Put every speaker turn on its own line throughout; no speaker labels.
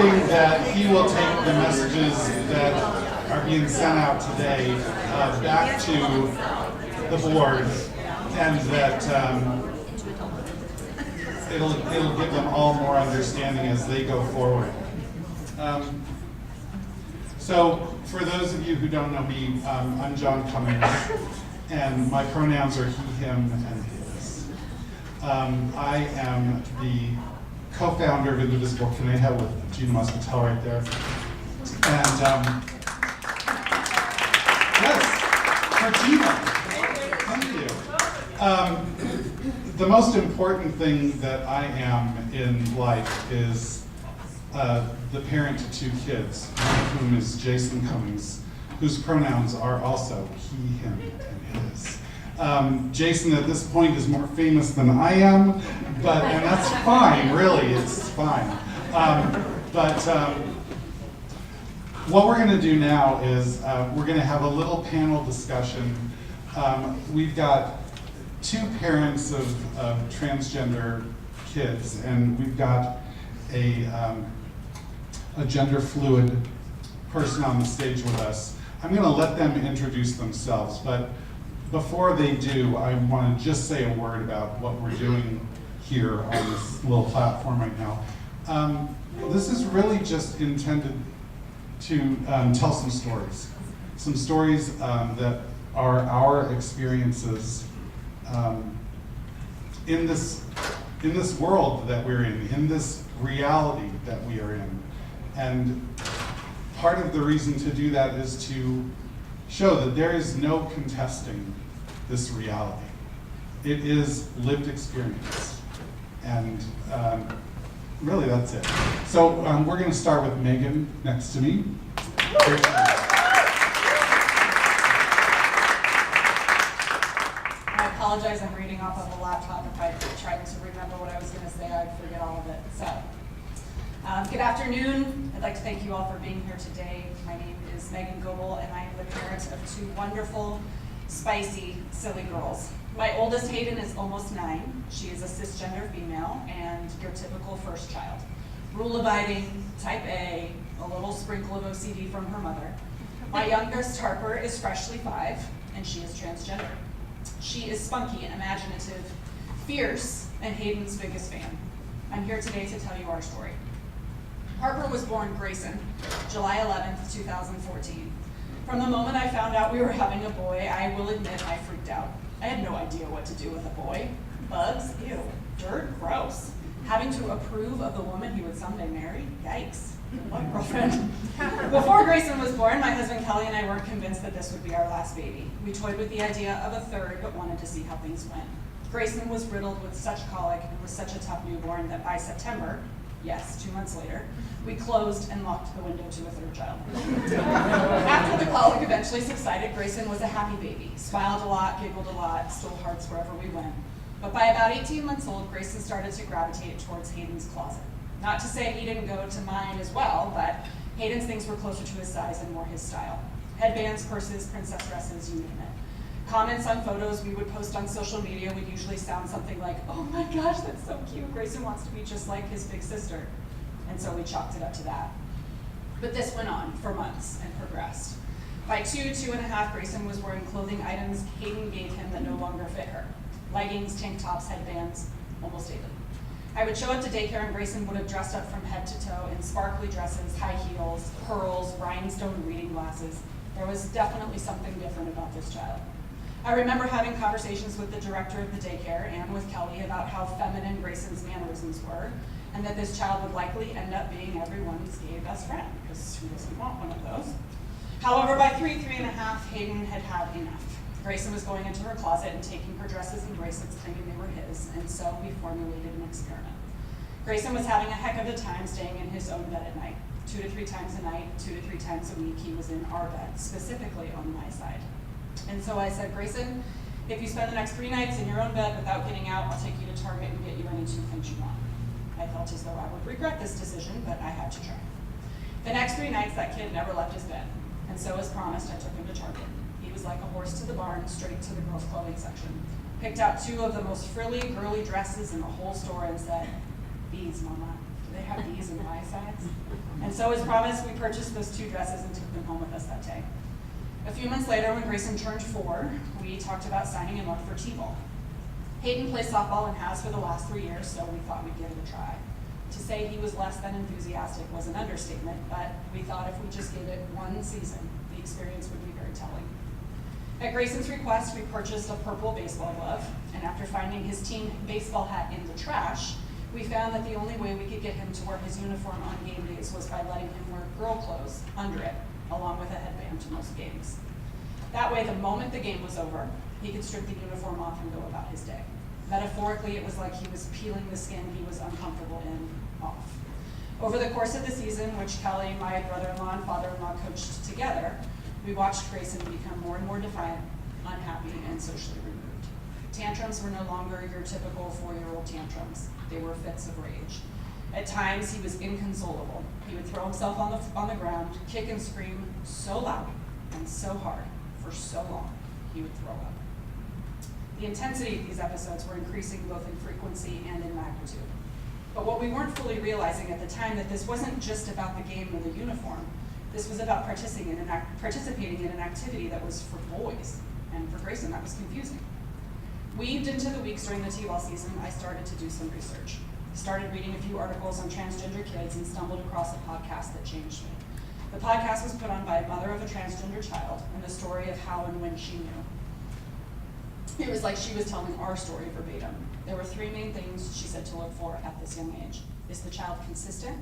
hoping that he will take the messages that are being sent out today back to the board, and that it'll give them all more understanding as they go forward. So, for those of you who don't know me, I'm Jon Cummings, and my pronouns are he, him, and his. I am the co-founder of Indivisible Conejo with Gina Muscatel right there. And yes, for Gina. Thank you. The most important thing that I am in life is the parent to 2 kids, one of whom is Jason Cummings, whose pronouns are also he, him, and his. Jason at this point is more famous than I am, and that's fine, really, it's fine. What we're gonna do now is we're gonna have a little panel discussion. We've got 2 parents of transgender kids, and we've got a gender fluid person on the stage with us. I'm gonna let them introduce themselves, but before they do, I wanna just say a word about what we're doing here on this little platform right now. This is really just intended to tell some stories that are our experiences in this world that we're in this reality that we are in. And part of the reason to do that is to show that there is no contesting this reality. It is lived experience. And really that's it. So we're gonna start with Megan next to me.
I apologize, I'm reading off of a laptop. If I tried to remember what I was gonna say, I'd forget all of it. So, good afternoon. I'd like to thank you all for being here today. My name is Megan Goebel, and I am the parent of 2 wonderful, spicy, silly girls. My oldest, Hayden, is almost 9. She is a cisgender female and your typical first child. Rule-abiding, type A, a little sprinkle of OCD from her mother. My youngest, Harper, is freshly 5, and she is transgender. She is spunky and imaginative, fierce, and Hayden's biggest fan. I'm here today to tell you our story. Harper was born Grayson, July 11th, 2014. From the moment I found out we were having a boy, I will admit I freaked out. I had no idea what to do with a boy. Bugs, ew, dirt, gross. Having to approve of the woman he would someday marry, yikes. What girlfriend? Before Grayson was born, my husband Kelly and I weren't convinced that this would be our last baby. We toyed with the idea of a 3rd, but wanted to see how things went. Grayson was riddled with such colic and was such a tough newborn that by September, yes, 2 months later, we closed and locked the window to a 3rd child. After the colic eventually subsided, Grayson was a happy baby. Smiled a lot, giggled a lot, stole hearts wherever we went. But by about 18 months old, Grayson started to gravitate towards Hayden's closet. Not to say he didn't go to mine as well, but Hayden's things were closer to his size and more his style. Headbands, purses, princess dresses, you name it. Comments on photos we would post on social media would usually sound something like, "Oh my gosh, that's so cute. Grayson wants to be just like his big sister." And so we chalked it up to that. But this went on for months and progressed. By 2.5, Grayson was wearing clothing items Hayden gave him that no longer fit her. Leggings, tank tops, headbands, almost daily. I would show up to daycare and Grayson would have dressed up from head to toe in sparkly dresses, high heels, pearls, rhinestone reading glasses. There was definitely something different about this child. I remember having conversations with the director of the daycare and with Kelly about how feminine Grayson's mannerisms were, and that this child would likely end up being everyone's gay best friend, because who doesn't want one of those? However, by 3.5, Hayden had had enough. Grayson was going into her closet and taking her dresses and bracelets, claiming they were his, and so we formulated an experiment. Grayson was having a heck of a time staying in his own bed at night. 2 to 3 times a night, 2 to 3 times a week, he was in our bed, specifically on my side. And so I said, "Grayson, if you spend the next 3 nights in your own bed without getting out, I'll take you to Target and get you any 2 things you want." I felt as though I would regret this decision, but I had to try. The next 3 nights, that kid never left his bed. And so as promised, I took him to Target. He was like a horse to the barn, straight to the girls' clothing section. Picked out 2 of the most frilly, girly dresses in the whole store and said, "These, Mama." They have these in my size. And so as promised, we purchased those 2 dresses and took them home with us that day. A few months later, when Grayson turned 4, we talked about signing him up for T-ball. Hayden plays softball and has for the last 3 years, so we thought we'd give it a try. To say he was less than enthusiastic was an understatement, but we thought if we just gave it 1 season, the experience would be very telling. At Grayson's request, we purchased a purple baseball glove, and after finding his team baseball hat in the trash, we found that the only way we could get him to wear his uniform on game days was by letting him wear girl clothes under it, along with a headband to most games. That way, the moment the game was over, he could strip the uniform off and go about his day. Metaphorically, it was like he was peeling the skin he was uncomfortable in off. Over the course of the season, which Kelly, my brother-in-law, and father-in-law coached together, we watched Grayson become more and more defiant, unhappy, and socially removed. Tantrums were no longer your typical 4-year-old tantrums. They were fits of rage. At times, he was inconsolable. He would throw himself on the ground, kick and scream so loud and so hard for so long, he would throw up. The intensity of these episodes were increasing both in frequency and in magnitude. But what we weren't fully realizing at the time that this wasn't just about the game or the uniform. This was about participating in an activity that was for boys, and for Grayson that was confusing. Weaved into the weeks during the T-ball season, I started to do some research. Started reading a few articles on transgender kids and stumbled across a podcast that changed me. The podcast was put on by a mother of a transgender child and the story of how and when she knew. It was like she was telling our story verbatim. There were 3 main things she said to look for at this young age. Is the child consistent,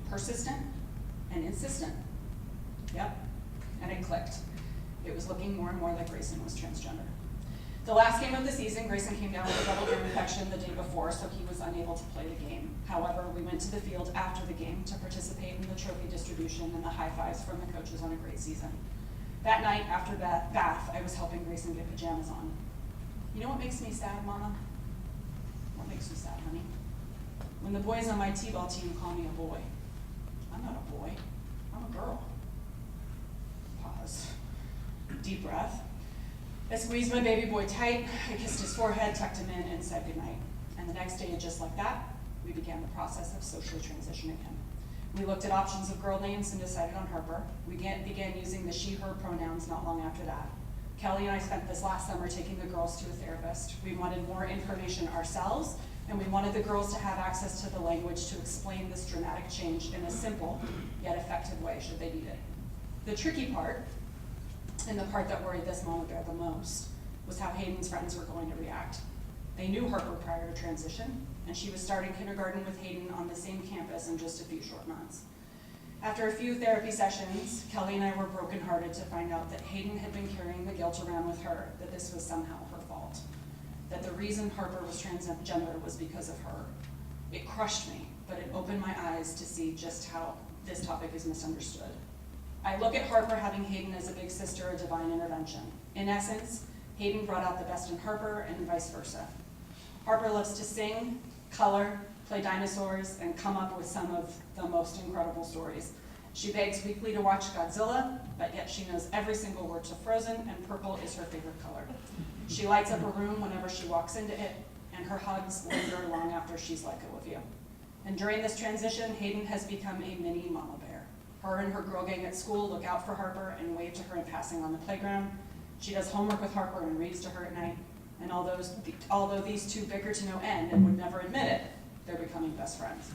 persistent, and insistent? Yep, and it clicked. It was looking more and more like Grayson was transgender. The last game of the season, Grayson came down with a double ear infection the day before, so he was unable to play the game. However, we went to the field after the game to participate in the trophy distribution and the high fives from the coaches on a great season. That night, after that bath, I was helping Grayson get pajamas on. You know what makes me sad, Mama? What makes you sad, honey? When the boys on my T-ball team call me a boy. I'm not a boy, I'm a girl. Pause. Deep breath. I squeezed my baby boy tight, I kissed his forehead, tucked him in, and said goodnight. And the next day, just like that, we began the process of socially transitioning him. We looked at options of girl names and decided on Harper. We began using the she, her pronouns not long after that. Kelly and I spent this last summer taking the girls to a therapist. We wanted more information ourselves, and we wanted the girls to have access to the language to explain this dramatic change in a simple yet effective way should they need it. The tricky part, and the part that worried this mama bear the most, was how Hayden's friends were going to react. They knew Harper prior to transition, and she was starting kindergarten with Hayden on the same campus in just a few short months. After a few therapy sessions, Kelly and I were brokenhearted to find out that Hayden had been carrying the guilt around with her, that this was somehow her fault, that the reason Harper was transgender was because of her. It crushed me, but it opened my eyes to see just how this topic is misunderstood. I look at Harper having Hayden as a big sister, a divine intervention. In essence, Hayden brought out the best in Harper and vice versa. Harper loves to sing, color, play dinosaurs, and come up with some of the most incredible stories. She begs weekly to watch Godzilla, but yet she knows every single word to Frozen, and purple is her favorite color. She lights up a room whenever she walks into it, and her hugs linger long after she's let go of you. And during this transition, Hayden has become a mini mama bear. Her and her girl gang at school look out for Harper and wave to her in passing on the playground. She does homework with Harper and reads to her at night. And although these two bicker to no end and would never admit it, they're becoming best friends.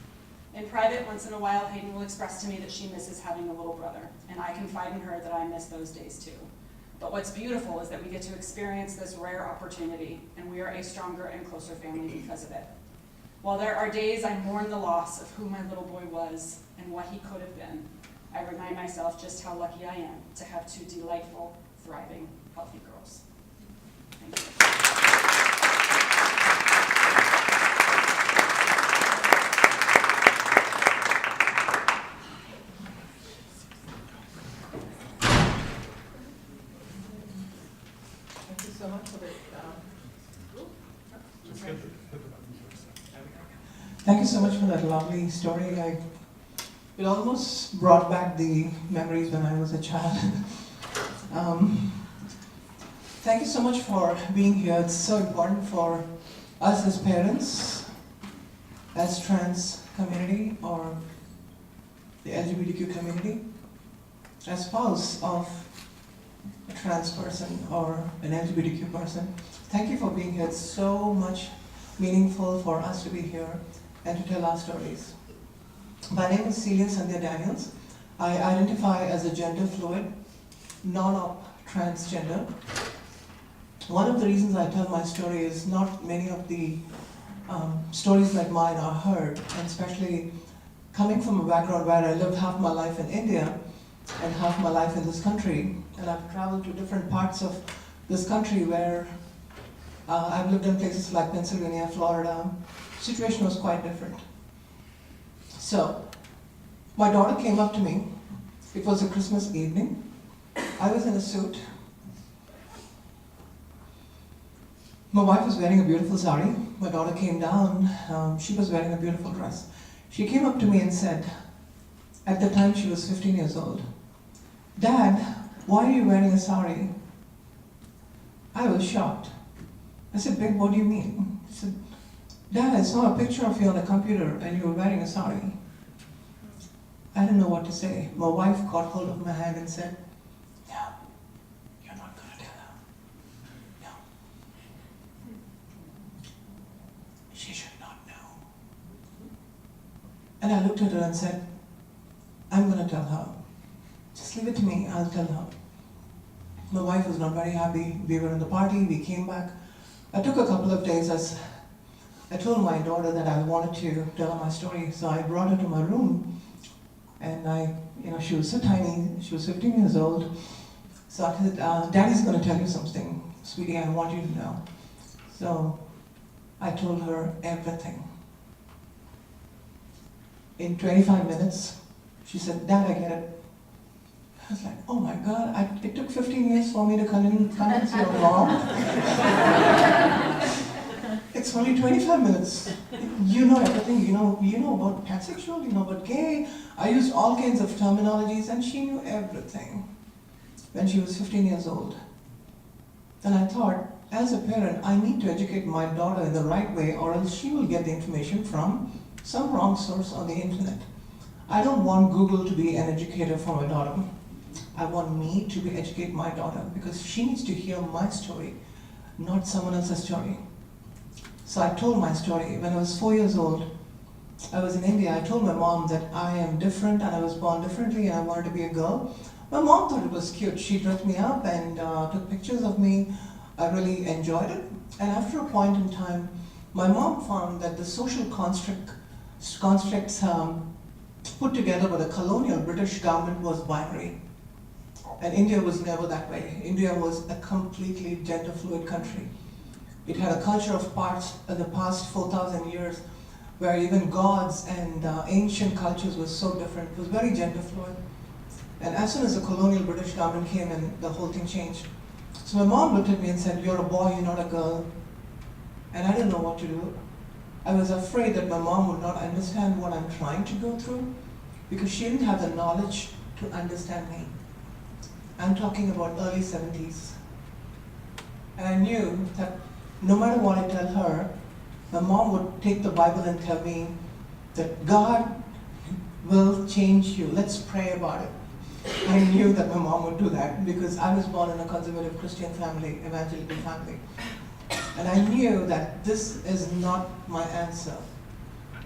In private, once in a while, Hayden will express to me that she misses having a little brother, and I confide in her that I miss those days too. But what's beautiful is that we get to experience this rare opportunity, and we are a stronger and closer family because of it. While there are days I mourn the loss of who my little boy was and what he could have been, I remind myself just how lucky I am to have 2 delightful, thriving, healthy girls. Thank you.
So much for it. Thank you so much for that lovely story. It almost brought back the memories when I was a child. Thank you so much for being here. It's so important for us as parents, as trans community or the LGBTQ community, as spouse of a trans person or an LGBTQ person. Thank you for being here. It's so much meaningful for us to be here and to tell our stories. My name is Celia Sandhya Daniels. I identify as a gender fluid, non-op transgender. One of the reasons I tell my story is not many of the stories like mine are heard, and especially coming from a background where I lived half my life in India and half my life in this country, and I've traveled to different parts of this country where I've lived in places like Pennsylvania, Florida. Situation was quite different. So, my daughter came up to me. It was a Christmas evening. I was in a suit. My wife was wearing a beautiful sari. My daughter came down. She was wearing a beautiful dress. She came up to me and said, at the time she was 15 years old, "Dad, why are you wearing a sari?" I was shocked. I said, "Babe, what do you mean?" She said, "Dad, I saw a picture of you on the computer and you were wearing a sari." I didn't know what to say. My wife caught hold of my hand and said, "No, you're not going to tell her. No. She should not know." And I looked at her and said, "I'm going to tell her. Just leave it to me, I'll tell her." My wife was not very happy. We were in the party, we came back. I took a couple of days as I told my daughter that I wanted to tell her my story, so I brought her to my room, and she was so tiny, she was 15 years old. So I said, "Daddy's going to tell you something, sweetie, I want you to know." So I told her everything. In 25 minutes, she said, "Dad, I get it." I was like, "Oh my God, it took 15 years for me to convince your mom." It's only 25 minutes. You know everything. You know about pansexual, you know about gay. I used all kinds of terminologies, and she knew everything when she was 15 years old. Then I thought, as a parent, I need to educate my daughter in the right way, or else she will get the information from some wrong source on the internet. I don't want Google to be an educator for my daughter. I want me to educate my daughter, because she needs to hear my story, not someone else's story. So I told my story. When I was 4 years old, I was in India. I told my mom that I am different and I was born differently and I wanted to be a girl. My mom thought it was cute. She dressed me up and took pictures of me. I really enjoyed it. And after a point in time, my mom found that the social constructs put together by the colonial British government was binary. And India was never that way. India was a completely gender fluid country. It had a culture of parts in the past 4,000 years where even gods and ancient cultures were so different. It was very gender fluid. And as soon as the colonial British government came in, the whole thing changed. So my mom looked at me and said, "You're a boy, you're not a girl." And I didn't know what to do. I was afraid that my mom would not understand what I'm trying to go through, because she didn't have the knowledge to understand me. I'm talking about early 70s. And I knew that no matter what I tell her, my mom would take the Bible and tell me that God will change you. Let's pray about it. I knew that my mom would do that because I was born in a conservative Christian family, evangelical family. And I knew that this is not my answer.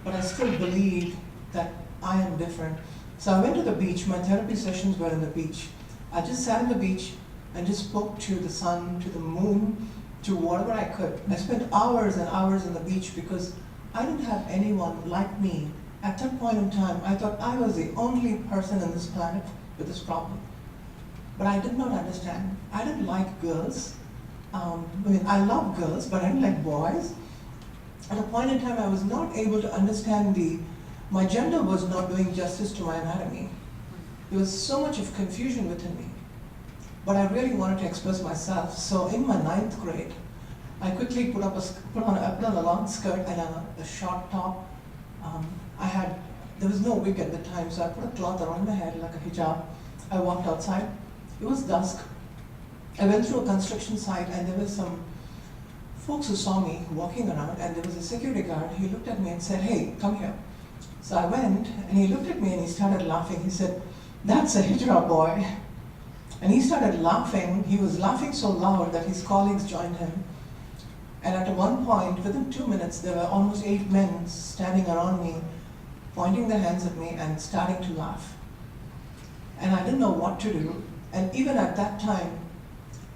But I still believe that I am different. So I went to the beach. My therapy sessions were in the beach. I just sat on the beach and just spoke to the sun, to the moon, to whatever I could. I spent hours and hours on the beach because I didn't have anyone like me. At that point in time, I thought I was the only person on this planet with this problem. But I did not understand. I didn't like girls. I love girls, but I didn't like boys. At a point in time, I was not able to understand my gender was not doing justice to my anatomy. There was so much of confusion within me. But I really wanted to express myself. So in my 9th grade, I quickly put on a long skirt and a short top. There was no wig at the time, so I put a cloth around my head like a hijab. I walked outside. It was dusk. I went through a construction site and there were some folks who saw me walking around, and there was a security guard. He looked at me and said, "Hey, come here." So I went, and he looked at me and he started laughing. He said, "That's a hijra boy." And he started laughing. He was laughing so loud that his colleagues joined him. And at one point, within 2 minutes, there were almost 8 men standing around me, pointing their hands at me and starting to laugh. And I didn't know what to do. And even at that time,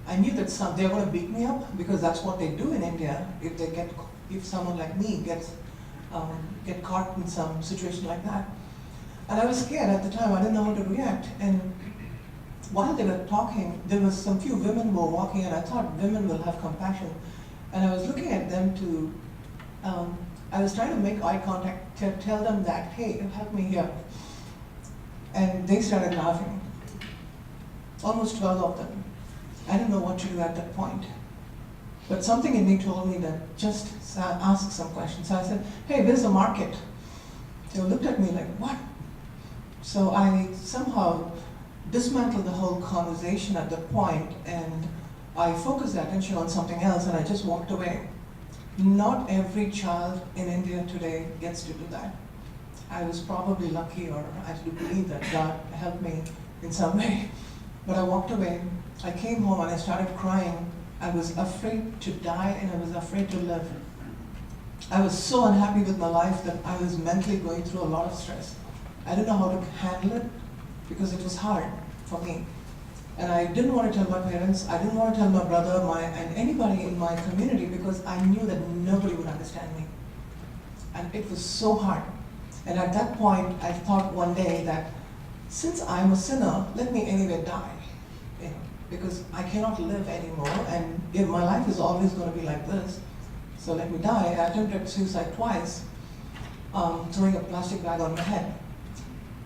I knew that they were going to beat me up, because that's what they do in India if someone like me get caught in some situation like that. And I was scared at the time. I didn't know how to react. And while they were talking, there was some few women who were walking, and I thought women will have compassion. And I was looking at them I was trying to make eye contact to tell them that, "Hey, help me here." And they started laughing. Almost 12 of them. I didn't know what to do at that point. But something in me told me that just ask some questions. So I said, "Hey, where's the market?" They looked at me like, "What?" So I somehow dismantled the whole conversation at that point, and I focused attention on something else, and I just walked away. Not every child in India today gets to do that. I was probably lucky, or I do believe that God helped me in some way. But I walked away. I came home and I started crying. I was afraid to die, and I was afraid to live. I was so unhappy with my life that I was mentally going through a lot of stress. I didn't know how to handle it because it was hard for me. And I didn't want to tell my parents, I didn't want to tell my brother, and anybody in my community, because I knew that nobody would understand me. And it was so hard. And at that point, I thought one day that since I'm a sinner, let me anyway die. Because I cannot live anymore, and if my life is always going to be like this, so let me die. I attempted suicide twice, throwing a plastic bag on my head.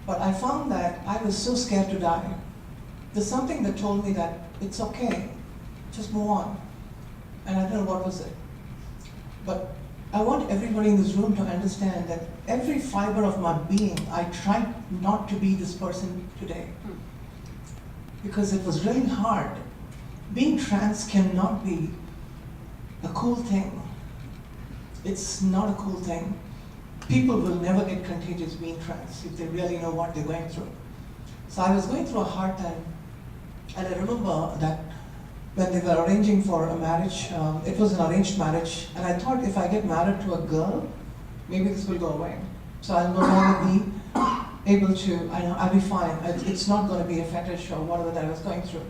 But I found that I was so scared to die. There's something that told me that it's okay, just move on. And I don't know what was it. But I want everybody in this room to understand that every fiber of my being, I tried not to be this person today. Because it was really hard. Being trans cannot be a cool thing. It's not a cool thing. People will never get contagious being trans if they really know what they're going through. So I was going through a hard time. And I remember that when they were arranging for a marriage, it was an arranged marriage, and I thought if I get married to a girl, maybe this will go away. So I'll no longer be able to, I'll be fine. It's not going to be a fetish or whatever that I was going through.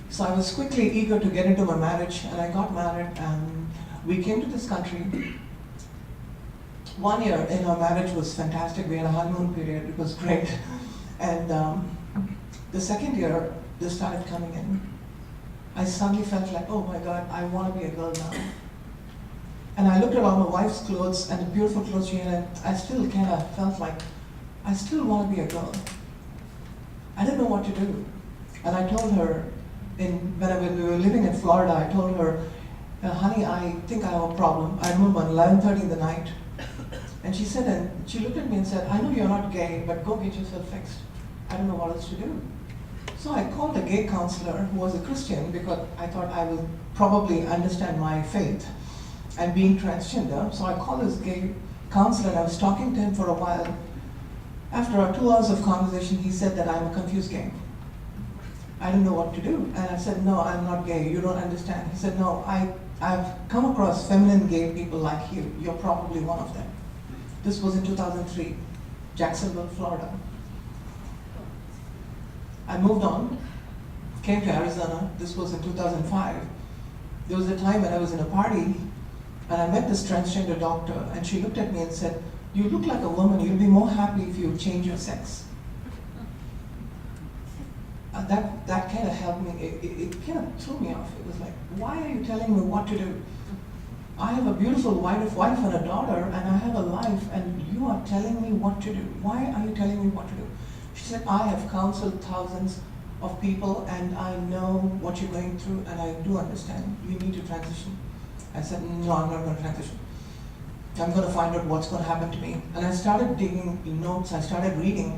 So I was quickly eager to get into my marriage, and I got married, and we came to this country. 1 year in our marriage was fantastic. We had a honeymoon period. It was great. And the second year, they started coming in. I suddenly felt like, oh my God, I want to be a girl now. And I looked at all my wife's clothes and the beautiful clothes she had, and I still kind of felt like, I still want to be a girl. I didn't know what to do. And I told her, when we were living in Florida, I told her, honey, I think I have a problem. I remember at 11:30 in the night. And she said, and she looked at me and said, I know you're not gay, but go get yourself fixed. I don't know what else to do. So I called a gay counselor who was a Christian, because I thought I would probably understand my faith and being transgender. So I called this gay counselor, and I was talking to him for a while. After 2 hours of conversation, he said that I'm a confused gay. I didn't know what to do. And I said, no, I'm not gay, you don't understand. He said, no, I've come across feminine gay people like you. You're probably one of them. This was in 2003, Jacksonville, Florida. I moved on, came to Arizona. This was in 2005. There was a time when I was in a party, and I met this transgender doctor, and she looked at me and said, you look like a woman, you'll be more happy if you change your sex. That kind of helped me, it kind of threw me off. It was like, why are you telling me what to do? I have a beautiful wife and a daughter, and I have a life, and you are telling me what to do. Why are you telling me what to do? She said, I have counseled thousands of people, and I know what you're going through, and I do understand. You need to transition. I said, no, I'm not going to transition. I'm going to find out what's going to happen to me. And I started digging notes, I started reading,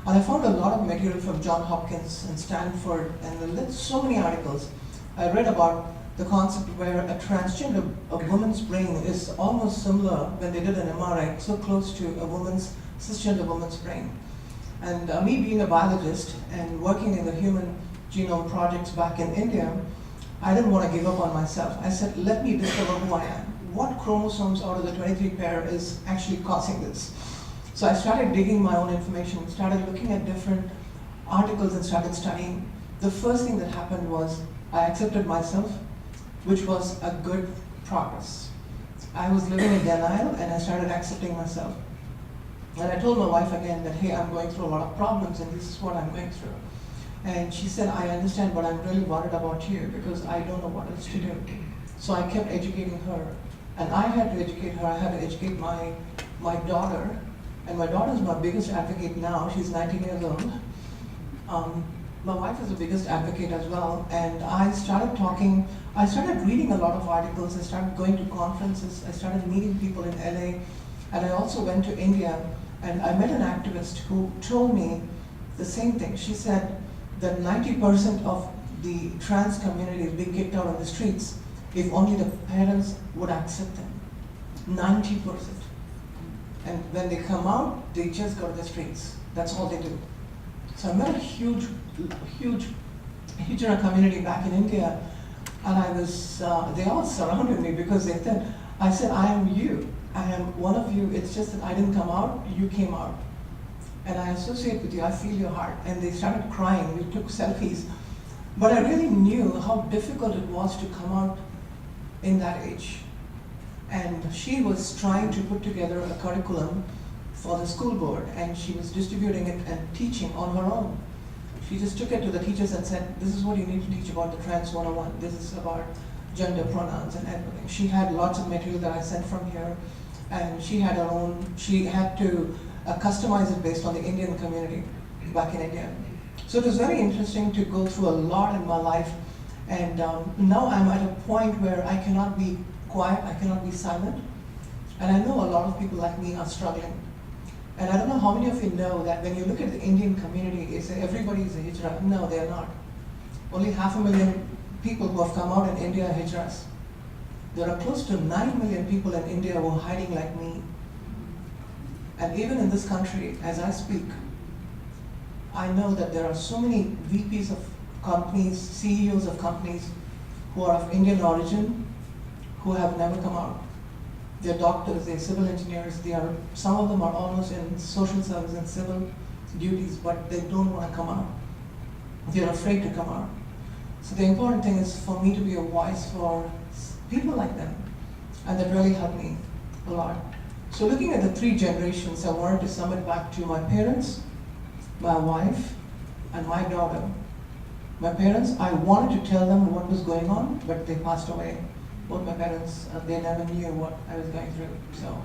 and I found a lot of material from Johns Hopkins and Stanford, and so many articles. I read about the concept where a woman's brain is almost similar when they did an MRI, so close to a cisgender woman's brain. And me being a biologist and working in the human genome projects back in India, I didn't want to give up on myself. I said, let me discover who I am. What chromosomes out of the 23 pair is actually causing this? So I started digging my own information, started looking at different articles and started studying. The first thing that happened was I accepted myself, which was a good progress. I was living in denial and I started accepting myself. And I told my wife again that, hey, I'm going through a lot of problems and this is what I'm going through. And she said, I understand, but I'm really worried about you because I don't know what else to do. So I kept educating her. And I had to educate her, I had to educate my daughter. And my daughter is my biggest advocate now, she's 19 years old. My wife is the biggest advocate as well. And I started reading a lot of articles, I started going to conferences, I started meeting people in LA. And I also went to India and I met an activist who told me the same thing. She said that 90% of the trans community is being kicked out on the streets if only the parents would accept them. 90%. And when they come out, they just go to the streets. That's all they do. So I met a huge community back in India, and I was, they all surrounded me because they said, I said, I am you. I am one of you. It's just that I didn't come out, you came out. And I associate with you, I feel your heart. And they started crying, we took selfies. But I really knew how difficult it was to come out in that age. And she was trying to put together a curriculum for the school board, and she was distributing it and teaching on her own. She just took it to the teachers and said, this is what you need to teach about the Trans 101. This is about gender pronouns and everything. She had lots of material that I sent from here, and she had her own, she had to customize it based on the Indian community back in India. So it was very interesting to go through a lot in my life, and now I'm at a point where I cannot be quiet, I cannot be silent, and I know a lot of people like me are struggling. And I don't know how many of you know that when you look at the Indian community, it's everybody is a hijra. No, they're not. Only 500,000 people who have come out in India are hijras. There are close to 9 million people in India who are hiding like me. And even in this country, as I speak, I know that there are so many VPs of companies, CEOs of companies who are of Indian origin who have never come out. They're doctors, they're civil engineers, some of them are almost in social service and civil duties, but they don't want to come out. They're afraid to come out. So the important thing is for me to be a voice for people like them, and that really helped me a lot. So looking at the 3 generations, I wanted to sum it back to my parents, my wife, and my daughter. My parents, I wanted to tell them what was going on, but they passed away. Both my parents, they never knew what I was going through. So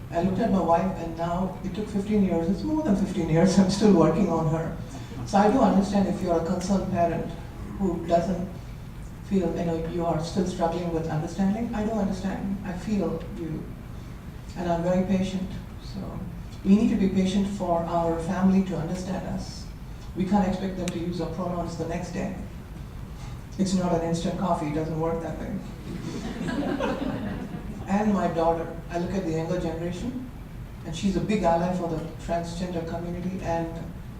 I looked at my wife, and now it took 15 years. It's more than 15 years. I'm still working on her. So I do understand if you're a concerned parent who doesn't feel, you are still struggling with understanding. I do understand. I feel you. And I'm very patient. So we need to be patient for our family to understand us. We can't expect them to use our pronouns the next day. It's not an instant coffee, it doesn't work that way. And my daughter, I look at the younger generation, and she's a big ally for the transgender community, and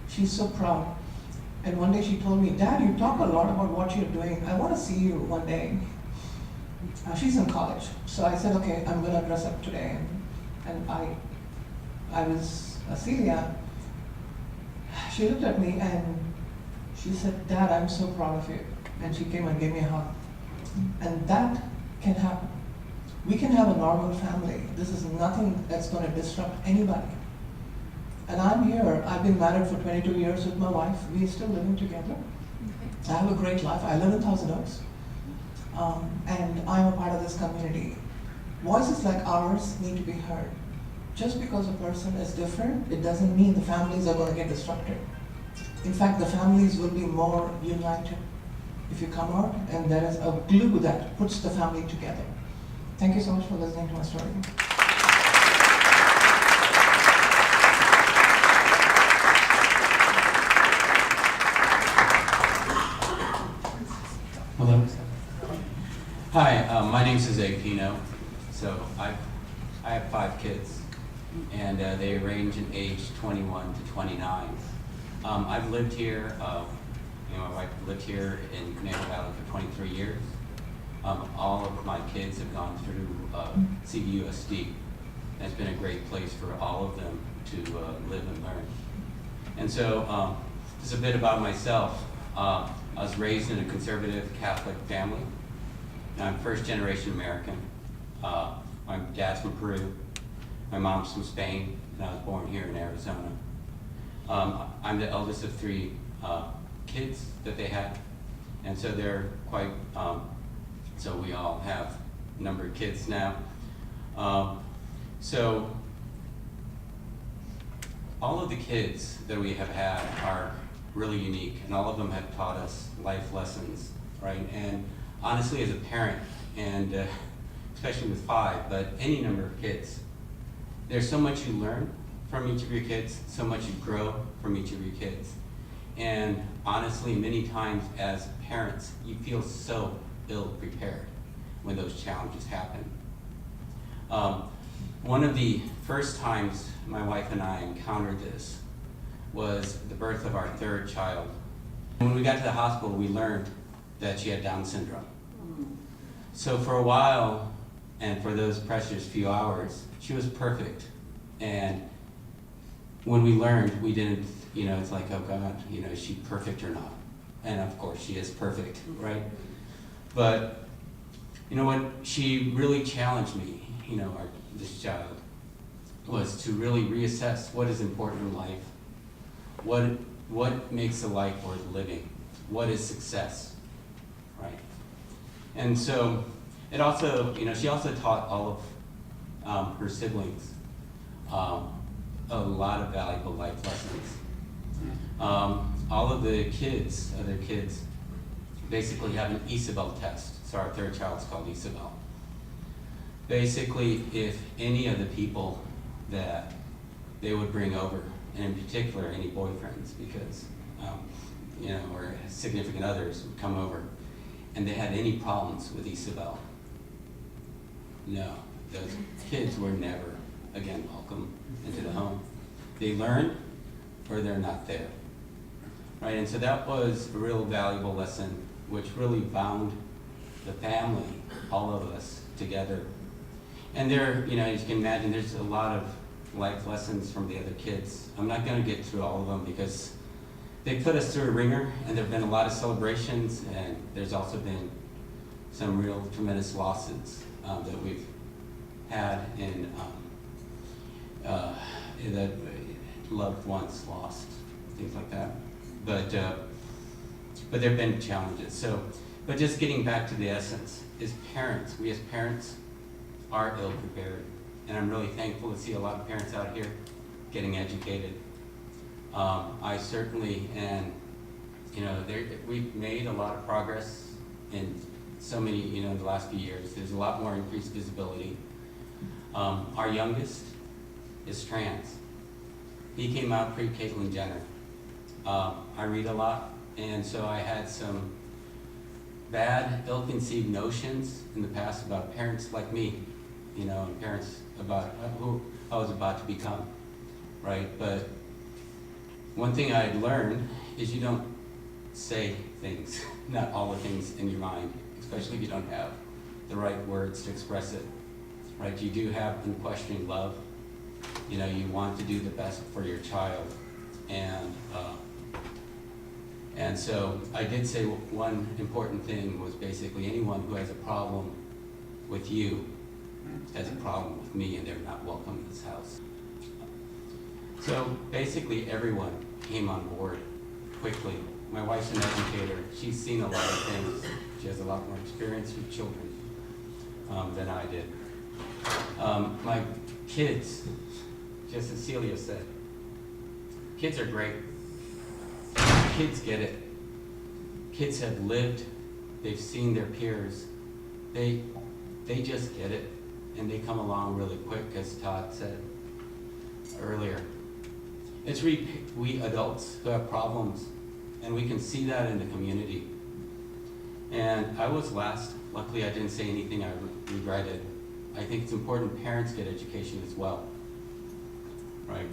she's so proud. And one day she told me, Dad, you talk a lot about what you're doing. I want to see you one day. She's in college. So I said, okay, I'm going to dress up today. And I was, Celia, she looked at me and she said, Dad, I'm so proud of you. And she came and gave me a hug. And that can happen. We can have a normal family. This is nothing that's going to disrupt anybody. And I'm here. I've been married for 22 years with my wife. We're still living together. I have a great life. I live in Thousand Oaks. And I'm a part of this community. Voices like ours need to be heard. Just because a person is different, it doesn't mean the families are going to get disrupted. In fact, the families will be more united if you come out, and there is a glue that puts the family together. Thank you so much for listening to my story.
Hello. Jose Pino. So I have 5 kids, and they range in age 21 to 29. I've lived here, my wife lived here in Conejo Valley for 23 years. All of my kids have gone through CVUSD. It's been a great place for all of them to live and learn. And so, just a bit about myself. I was raised in a conservative Catholic family. I'm first generation American. My dad's from Peru. My mom's from Spain, and I was born here in Arizona. I'm the eldest of 3 kids that they had, and so they're quite, so we all have a number of kids now. So all of the kids that we have had are really unique, and all of them have taught us life lessons, right? And honestly, as a parent, and especially with 5, but any number of kids, there's so much you learn from each of your kids, so much you grow from each of your kids. And honestly, many times as parents, you feel so ill prepared when those challenges happen. One of the first times my wife and I encountered this was the birth of our 3rd child. When we got to the hospital, we learned that she had Down syndrome. So for a while, and for those precious few hours, she was perfect. And when we learned, we didn't, it's like, oh God, is she perfect or not? And of course, she is perfect, right? But you know what? She really challenged me, this child, was to really reassess what is important in life, what makes a life worth living, what is success, right? And so it also, she also taught all of her siblings a lot of valuable life lessons. All of the kids, other kids, basically have an Isabel test. So our 3rd child is called Isabel. Basically, if any of the people that they would bring over, and in particular any boyfriends, because or significant others would come over, and they had any problems with Isabel, no, those kids were never again welcome into the home. They learn, or they're not there, right? And so that was a real valuable lesson, which really bound the family, all of us, together. And there, as you can imagine, there's a lot of life lessons from the other kids. I'm not going to get through all of them because they put us through a ringer, and there have been a lot of celebrations, and there's also been some real tremendous losses that we've had in that loved ones lost, things like that. But there have been challenges. So, but just getting back to the essence, is parents, we as parents are ill prepared. And I'm really thankful to see a lot of parents out here getting educated. I certainly, and we've made a lot of progress in so many, the last few years. There's a lot more increased visibility. Our youngest is trans. He came out pre-Caitlyn Jenner. I read a lot, and so I had some bad, ill-conceived notions in the past about parents like me, and parents about who I was about to become, right? But one thing I had learned is you don't say things, not all the things in your mind, especially if you don't have the right words to express it, right? You do have unquestioning love. You want to do the best for your child. And so I did say one important thing was basically anyone who has a problem with you has a problem with me, and they're not welcome in this house. So basically everyone came on board quickly. My wife's an educator. She's seen a lot of things. She has a lot more experience with children than I did. My kids, just as Celia said, kids are great. Kids get it. Kids have lived, they've seen their peers. They just get it, and they come along really quick, as Todd said earlier. It's we adults who have problems, and we can see that in the community. And I was last Luckily, I didn't say anything I regretted. I think it's important parents get education as well, right?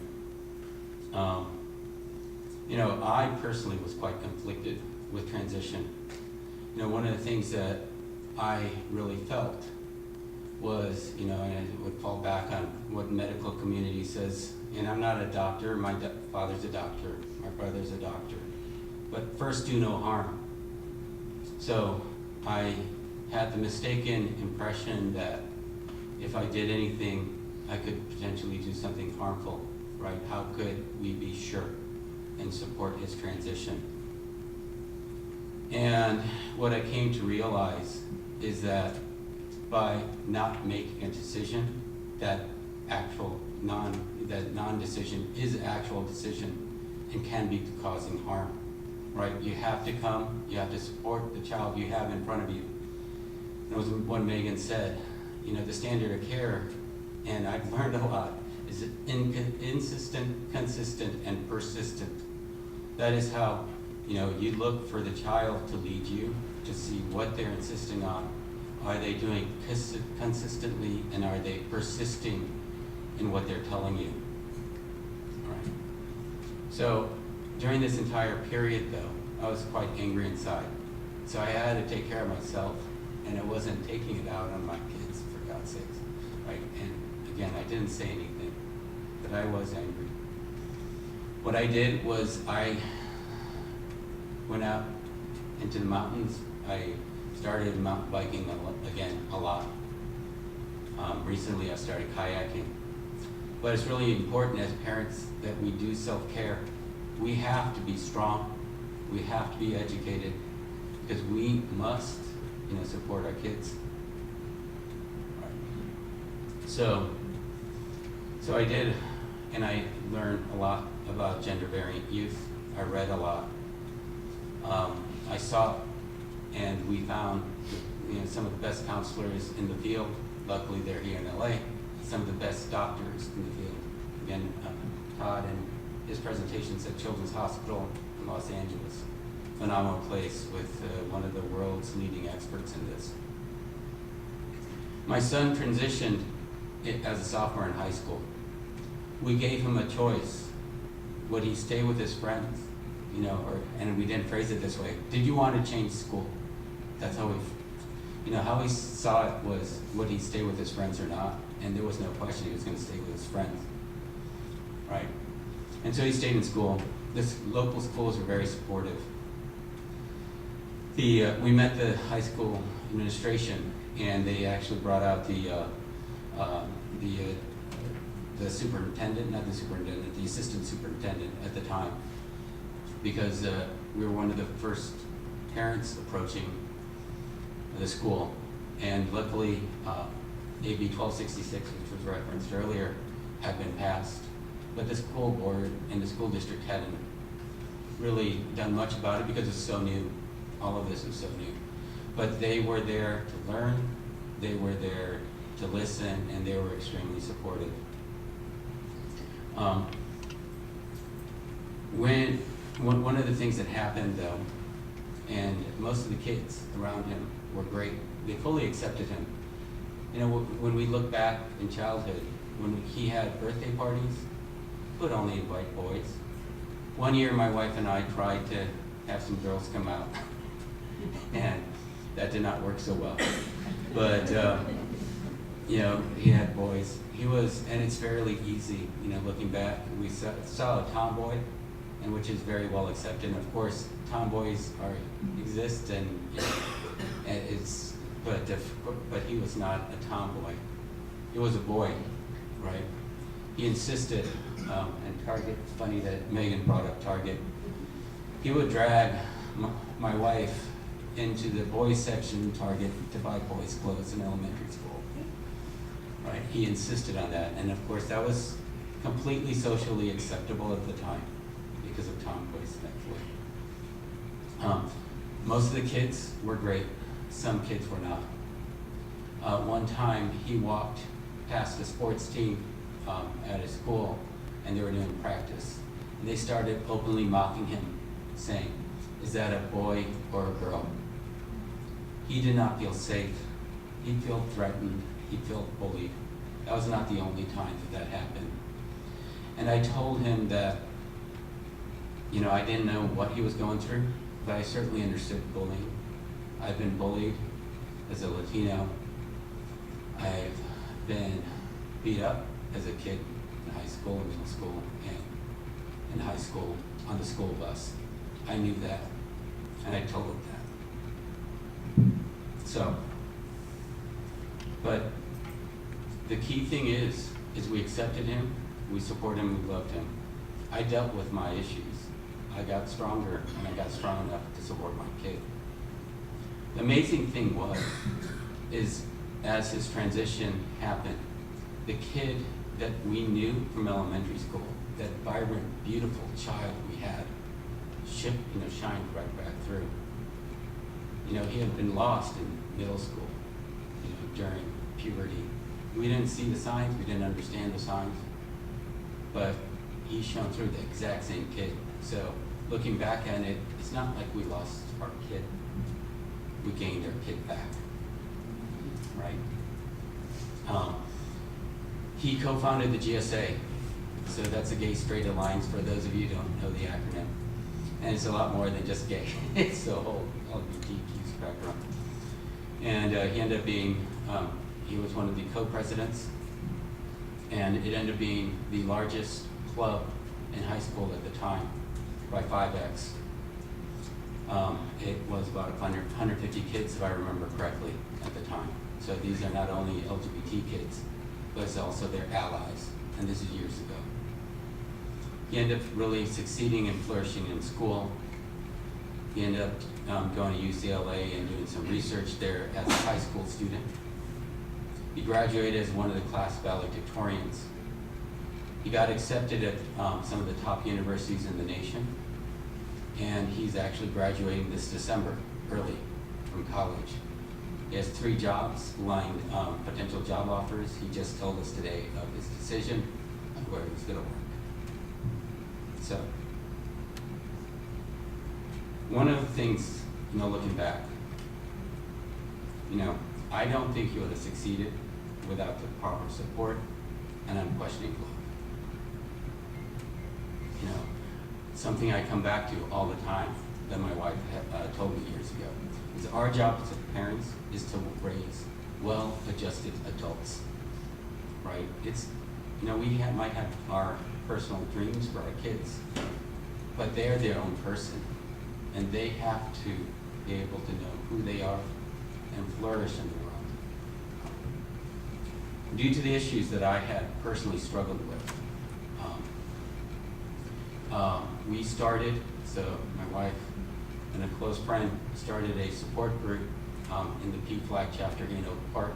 You know, I personally was quite conflicted with transition. You know, one of the things that I really felt was, you know, and I would fall back on what the medical community says, and I'm not a doctor, my father's a doctor, my brother's a doctor, but first do no harm. So I had the mistaken impression that if I did anything, I could potentially do something harmful, right? How could we be sure and support his transition? And what I came to realize is that by not making a decision, that non-decision is an actual decision and can be causing harm, right? You have to come, you have to support the child you have in front of you. It was what Megan said, you know, the standard of care, and I've learned a lot, is insistent, consistent, and persistent. That is how, you know, you look for the child to lead you, to see what they're insisting on. Are they doing consistently, and are they persisting in what they're telling you? All right. So during this entire period, though, I was quite angry inside. So I had to take care of myself, and I wasn't taking it out on my kids, for God's sakes. Right? And again, I didn't say anything, but I was angry. What I did was I went out into the mountains. I started mountain biking again a lot. Recently I started kayaking. But it's really important as parents that we do self-care. We have to be strong. We have to be educated because we must, you know, support our kids. Right. So I did, and I learned a lot about gender variant youth. I read a lot. I saw, and we found, you know, some of the best counselors in the field. Luckily, they're here in LA. Some of the best doctors in the field. Again, Todd and his presentations at Children's Hospital in Los Angeles. Phenomenal place with one of the world's leading experts in this. My son transitioned as a sophomore in high school. We gave him a choice. Would he stay with his friends? You know, and we didn't phrase it this way. Did you want to change school? That's how how he saw it was, would he stay with his friends or not? And there was no question he was going to stay with his friends, right? And so he stayed in school. This local schools were very supportive. We met the high school administration, and they actually brought out the superintendent, not the superintendent, the assistant superintendent at the time, because we were one of the first parents approaching the school. And luckily, AB 1266, which was referenced earlier, had been passed. But the school board and the school district hadn't really done much about it because it's so new. All of this is so new. But they were there to learn, they were there to listen, and they were extremely supportive. One of the things that happened, though, and most of the kids around him were great. They fully accepted him. You know, when we look back in childhood, when he had birthday parties, he would only invite boys. One year, my wife and I tried to have some girls come out, and that did not work so well. But, you know, he had boys. He was, and it's fairly easy, you know, looking back. We saw a tomboy, and which is very well accepted. And of course, tomboys exist, and it's, but he was not a tomboy. He was a boy, right? He insisted, and Target, it's funny that Megan brought up Target. He would drag my wife into the boys section in Target to buy boys' clothes in elementary school, right? He insisted on that, and of course that was completely socially acceptable at the time because of tomboys, thankfully. Most of the kids were great. Some kids were not. One time he walked past a sports team at his school, and they were doing practice. And they started openly mocking him, saying, "Is that a boy or a girl?" He did not feel safe. He felt threatened. He felt bullied. That was not the only time that happened. And I told him that, I didn't know what he was going through, but I certainly understood bullying. I've been bullied as a Latino. I've been beat up as a kid in high school and middle school and in high school on the school bus. I knew that, and I told him that. So, but the key thing is we accepted him, we supported him, we loved him. I dealt with my issues. I got stronger, and I got strong enough to support my kid. The amazing thing is as his transition happened, the kid that we knew from elementary school, that vibrant, beautiful child we had, shined right back through. He had been lost in middle school, during puberty. We didn't see the signs, we didn't understand the signs, but he shone through, the exact same kid. So looking back at it, it's not like we lost our kid. We gained our kid back, right? He co-founded the GSA, so that's a Gay Straight Alliance for those of you who don't know the acronym. And it's a lot more than just gay. It's the whole LGBTQ spectrum. And he ended up being, he was one of the co-presidents, and it ended up being the largest club in high school at the time by 5X. It was about 150 kids, if I remember correctly, at the time. So these are not only LGBT kids, but it's also their allies, and this is years ago. He ended up really succeeding and flourishing in school. He ended up going to UCLA and doing some research there as a high school student. He graduated as one of the class valedictorians. He got accepted at some of the top universities in the nation, and he's actually graduating this December, early, from college. He has 3 jobs, potential job offers. He just told us today of his decision on where he's going to work. So, one of the things, looking back, I don't think he would have succeeded without the proper support and unquestioning love. Something I come back to all the time that my wife told me years ago is our job as parents is to raise well-adjusted adults, right? It's, we might have our personal dreams for our kids, but they're their own person, and they have to be able to know who they are and flourish in the world. Due to the issues that I had personally struggled with, we started, so my wife and a close friend started a support group in the PFLAG chapter in Oak Park,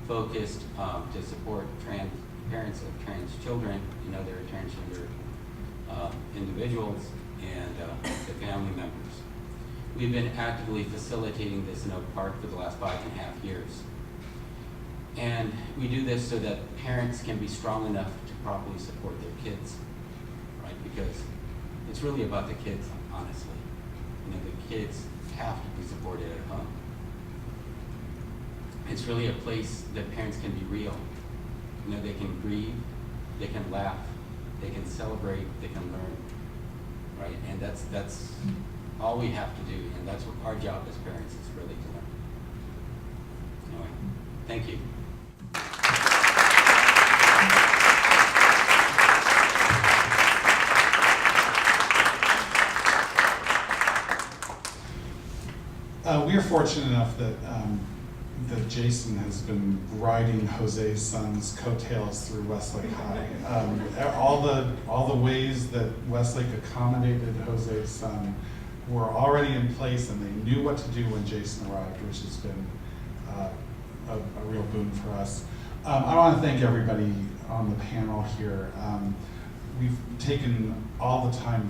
focused to support parents of trans children and other transgender individuals and the family members. We've been actively facilitating this in Oak Park for the last 5.5 years. And we do this so that parents can be strong enough to properly support their kids, right? Because it's really about the kids, honestly. The kids have to be supported at home. It's really a place that parents can be real. They can grieve, they can laugh, they can celebrate, they can learn, right? And that's all we have to do, and that's what our job as parents is, really to learn. Anyway, thank you.
We are fortunate enough that Jason has been riding Jose's son's coattails through Westlake High. All the ways that Westlake accommodated Jose's son were already in place, and they knew what to do when Jason arrived, which has been a real boon for us. I want to thank everybody on the panel here. We've taken all the time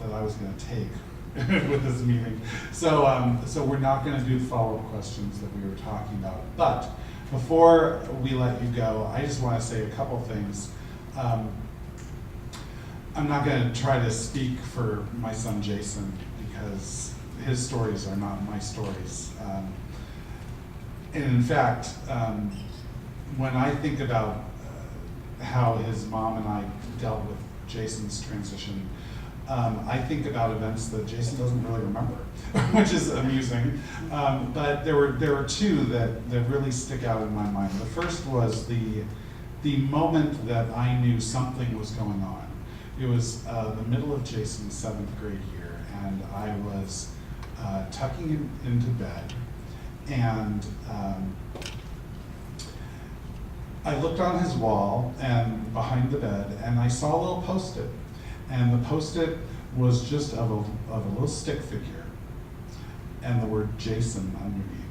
that I was going to take with this meeting. So we're not going to do the follow-up questions that we were talking about. But before we let you go, I just want to say a couple things. I'm not going to try to speak for my son Jason, because his stories are not my stories. And in fact, when I think about how his mom and I dealt with Jason's transition, I think about events that Jason doesn't really remember, which is amusing. But there were two that really stick out in my mind. The first was the moment that I knew something was going on. It was the middle of Jason's 7th grade year, and I was tucking him into bed, and I looked on his wall and behind the bed, and I saw a little Post-it. And the Post-it was just of a little stick figure and the word Jason underneath.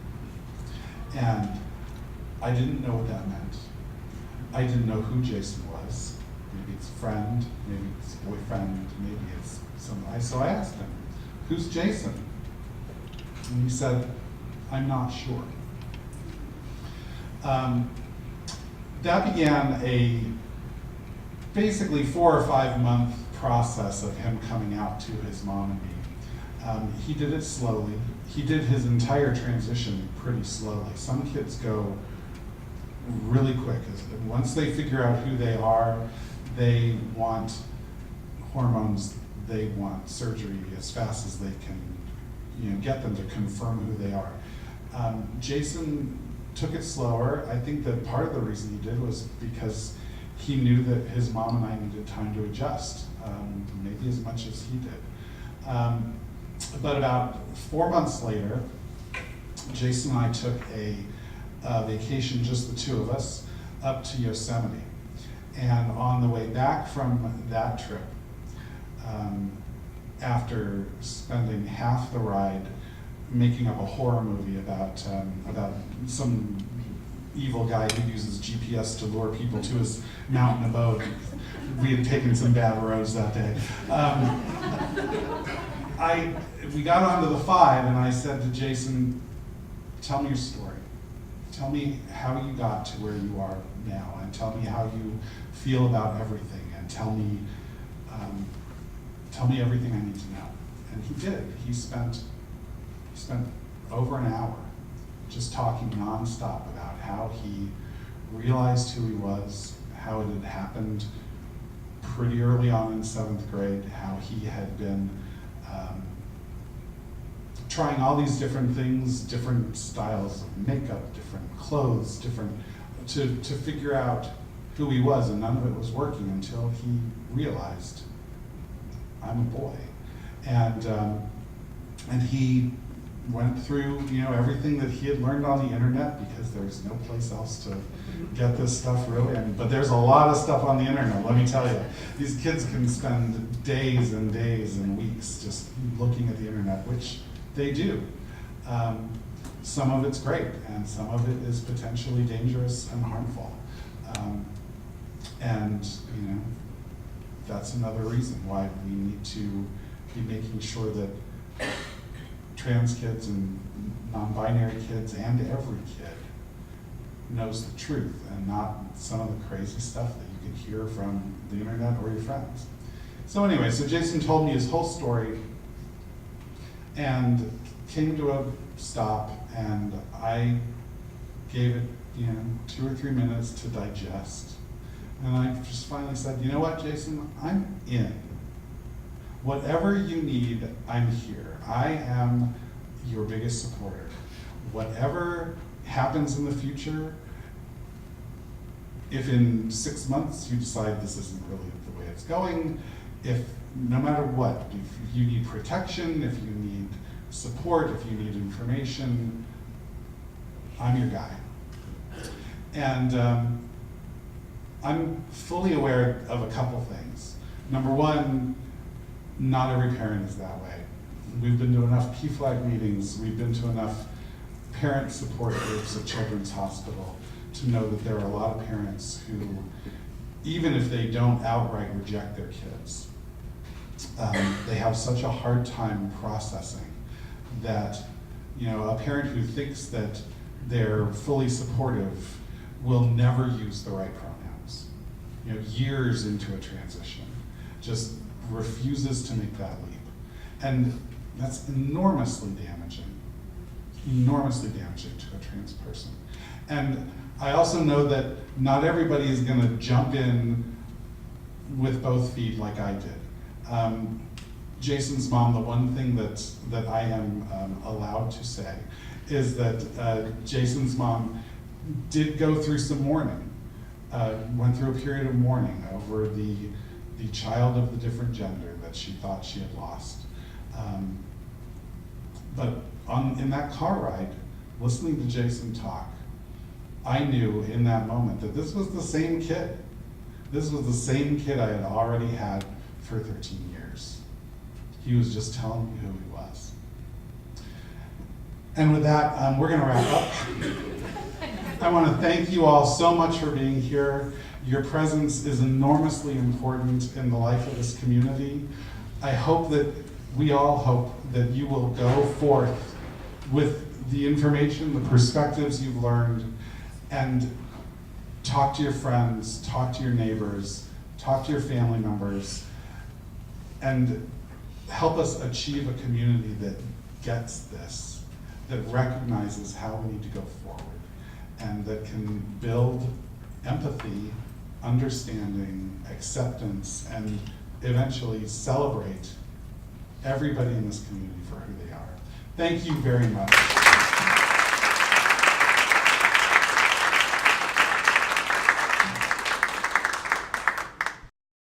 And I didn't know what that meant. I didn't know who Jason was. Maybe it's a friend, maybe it's a boyfriend, maybe it's somebody. So I asked him, "Who's Jason?" And he said, "I'm not sure." That began a basically 4 or 5 month process of him coming out to his mom and me. He did it slowly. He did his entire transition pretty slowly. Some kids go really quick. Once they figure out who they are, they want hormones, they want surgery as fast as they can, get them to confirm who they are. Jason took it slower. I think that part of the reason he did was because he knew that his mom and I needed time to adjust, maybe as much as he did. But about 4 months later, Jason and I took a vacation, just the two of us, up to Yosemite. And on the way back from that trip, after spending half the ride making up a horror movie about some evil guy who uses GPS to lure people to his mountain abode. We had taken some bad roads that day. We got onto the 5, and I said to Jason, "Tell me your story. Tell me how you got to where you are now, and tell me how you feel about everything, and tell me everything I need to know." And he did. He spent over an hour just talking nonstop about how he realized who he was, how it had happened pretty early on in 7th grade, how he had been trying all these different things, different styles of makeup, different clothes, to figure out who he was, and none of it was working until he realized, I'm a boy. And he went through, everything that he had learned on the internet, because there's no place else to get this stuff really. But there's a lot of stuff on the internet, let me tell you. These kids can spend days and days and weeks just looking at the internet, which they do. Some of it's great, and some of it is potentially dangerous and harmful. And that's another reason why we need to be making sure that trans kids and non-binary kids and every kid knows the truth, and not some of the crazy stuff that you can hear from the internet or your friends. So anyway, so Jason told me his whole story and came to a stop, and I gave it 2 or 3 minutes to digest. And I just finally said, "You know what, Jason, I'm in. Whatever you need, I'm here. I am your biggest supporter. Whatever happens in the future, if in 6 months you decide this isn't really the way it's going, no matter what, if you need protection, if you need support, if you need information, I'm your guy." And I'm fully aware of a couple things. Number one, not every parent is that way. We've been to enough PFLAG meetings, we've been to enough parent support groups at Children's Hospital to know that there are a lot of parents who, even if they don't outright reject their kids, they have such a hard time processing that, a parent who thinks that they're fully supportive will never use the right pronouns. Years into a transition, just refuses to make that leap. And That's enormously damaging to a trans person. And I also know that not everybody is gonna jump in with both feet like I did. Jason's mom, the one thing that I am allowed to say is that Jason's mom did go through some mourning, went through a period of mourning over the child of the different gender that she thought she had lost. But in that car ride, listening to Jason talk, I knew in that moment that this was the same kid. This was the same kid I had already had for 13 years. He was just telling me who he was. And with that, we're gonna wrap up. I wanna thank you all so much for being here. Your presence is enormously important in the life of this community. I hope that we all hope that you will go forth with the information, the perspectives you've learned, and talk to your friends, talk to your neighbors, talk to your family members, and help us achieve a community that gets this, that recognizes how we need to go forward, and that can build empathy, understanding, acceptance, and eventually celebrate everybody in this community for who they are. Thank you very much.